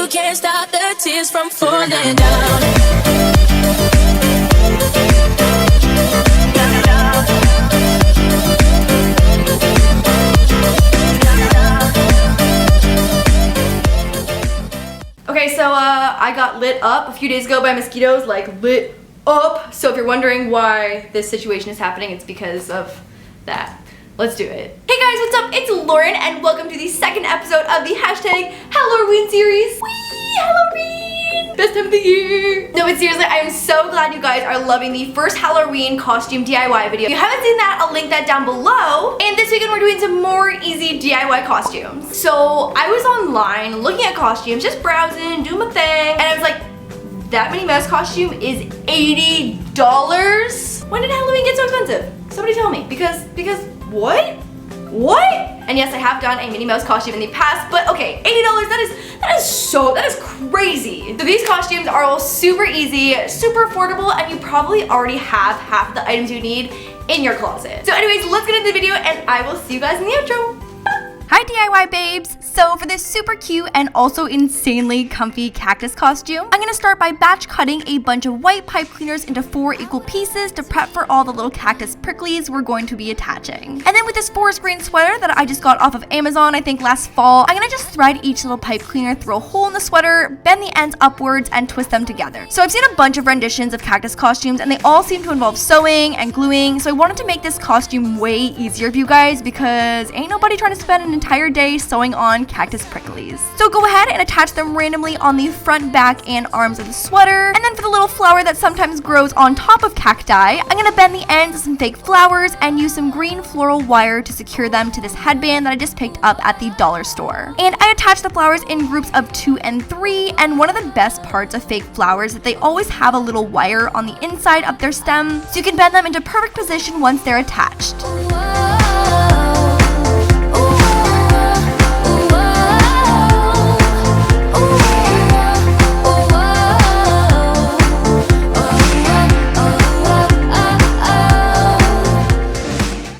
you can't stop the tears from falling down. Okay, so I got lit up a few days ago by mosquitoes, like lit up. So if you're wondering why this situation is happening, it's because of that. Let's do it. Hey guys, what's up? It's Lauren and welcome to the second episode of the hashtag Halloween series. Whee! Halloween! Best time of the year! No, but seriously, I am so glad you guys are loving the first Halloween costume DIY video. If you haven't seen that, I'll link that down below. And this weekend we're doing some more easy DIY costumes. So I was online looking at costumes, just browsing, doing my thing, and I was like, that Minnie Mouse costume is $80? When did Halloween get so expensive? Somebody tell me, because what? What? And yes, I have done a Minnie Mouse costume in the past, but okay, $80, that is crazy. So these costumes are all super easy, super affordable, and you probably already have half the items you need in your closet. So anyways, let's get into the video and I will see you guys in the outro. Hi DIY babes! So for this super cute and also insanely comfy cactus costume, I'm gonna start by batch cutting a bunch of white pipe cleaners into 4 equal pieces to prep for all the little cactus pricklies we're going to be attaching. And then with this forest green sweater that I just got off of Amazon, I think last fall, I'm gonna just thread each little pipe cleaner through a hole in the sweater, bend the ends upwards, and twist them together. So I've seen a bunch of renditions of cactus costumes and they all seem to involve sewing and gluing, so I wanted to make this costume way easier for you guys because ain't nobody trying to spend an entire day sewing on cactus pricklies. So go ahead and attach them randomly on the front, back, and arms of the sweater. And then for the little flower that sometimes grows on top of cacti, I'm gonna bend the ends of some fake flowers and use some green floral wire to secure them to this headband that I just picked up at the dollar store. And I attach the flowers in groups of 2 and 3, and one of the best parts of fake flowers is that they always have a little wire on the inside of their stem, so you can bend them into perfect position once they're attached.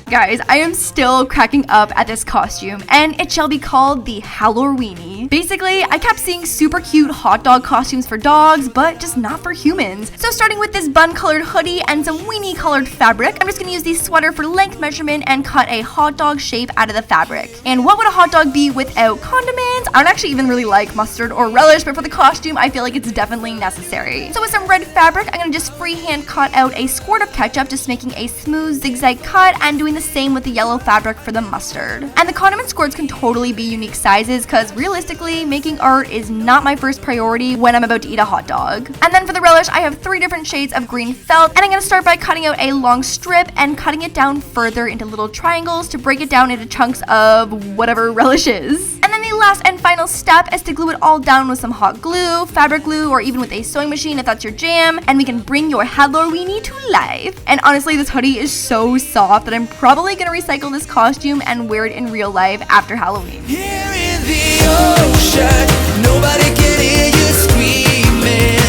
Guys, I am still cracking up at this costume, and it shall be called the Halloweenie. Basically, I kept seeing super cute hot dog costumes for dogs, but just not for humans. So starting with this bun-colored hoodie and some weenie-colored fabric, I'm just gonna use the sweater for length measurement and cut a hot dog shape out of the fabric. And what would a hot dog be without condiments? I don't actually even really like mustard or relish, but for the costume, I feel like it's definitely necessary. So with some red fabric, I'm gonna just freehand cut out a squirt of ketchup, just making a smooth zigzag cut and doing the same with the yellow fabric for the mustard. And the condiment squirts can totally be unique sizes because realistically, making art is not my first priority when I'm about to eat a hot dog. And then for the relish, I have 3 different shades of green felt, and I'm gonna start by cutting out a long strip and cutting it down further into little triangles to break it down into chunks of whatever relish is. And then the last and final step is to glue it all down with some hot glue, fabric glue, or even with a sewing machine if that's your jam, and we can bring your Halloweenie to life. And honestly, this hoodie is so soft that I'm probably gonna recycle this costume and wear it in real life after Halloween. Here in the ocean, nobody can hear you screaming.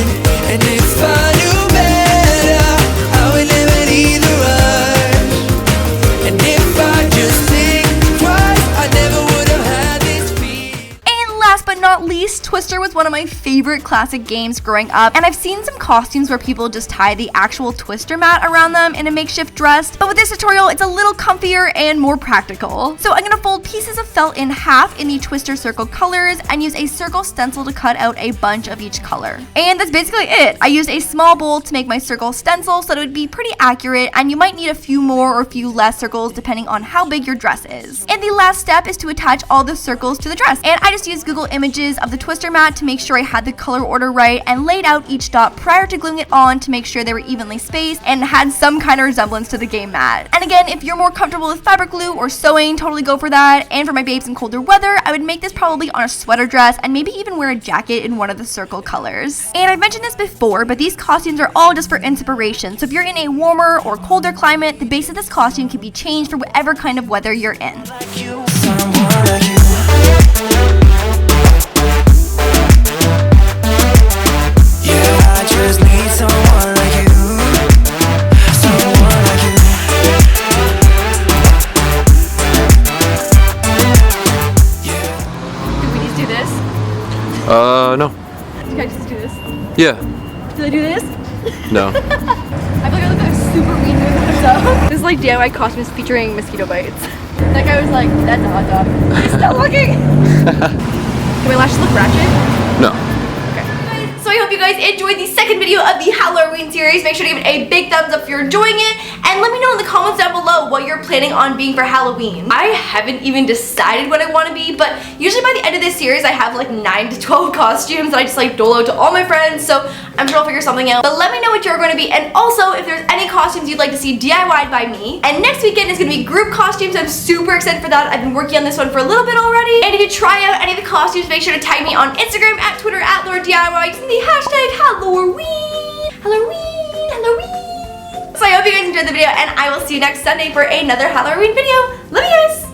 And if I knew better, I would never need the rush. And if I just think twice, I never would have had this feeling. And last but not least, Twister was one of my favorite classic games growing up, and I've seen some costumes where people just tie the actual Twister mat around them in a makeshift dress, but with this tutorial, it's a little comfier and more practical. So I'm gonna fold pieces of felt in half in the Twister circle colors and use a circle stencil to cut out a bunch of each color. And that's basically it. I used a small bowl to make my circle stencil so that it would be pretty accurate, and you might need a few more or a few less circles depending on how big your dress is. And the last step is to attach all the circles to the dress, and I just used Google Images of the Twister mat to make sure I had the color order right and laid out each dot prior to gluing it on to make sure they were evenly spaced and had some kind of resemblance to the game mat. And again, if you're more comfortable with fabric glue or sewing, totally go for that. And for my babes in colder weather, I would make this probably on a sweater dress and maybe even wear a jacket in one of the circle colors. And I've mentioned this before, but these costumes are all just for inspiration. So if you're in a warmer or colder climate, the base of this costume can be changed for whatever kind of weather you're in. No. Can I just do this? Yeah. Did I do this? No. I feel like I look like super weird doing this up. This is like DIY costumes featuring mosquito bites. That guy was like, that's a hot dog. He's still looking. Can my lashes look ratchet? No. So I hope you guys enjoyed the second video of the Halloween series. Make sure to give it a big thumbs up if you're enjoying it. And let me know in the comments down below what you're planning on being for Halloween. I haven't even decided what I want to be, but usually by the end of this series I have like 9 to 12 costumes that I just like dole out to all my friends. So I'm sure I'll figure something out. But let me know what you're going to be. And also if there's any costumes you'd like to see DIY'd by me. And next weekend is going to be group costumes. I'm super excited for that. I've been working on this one for a little bit already. And if you try out any of the costumes, make sure to tag me on Instagram, at Twitter, at LaurDIY, using the hashtag Halloween. Halloween, Halloween. So I hope you guys enjoyed the video, and I will see you next Sunday for another Halloween video. Love you guys.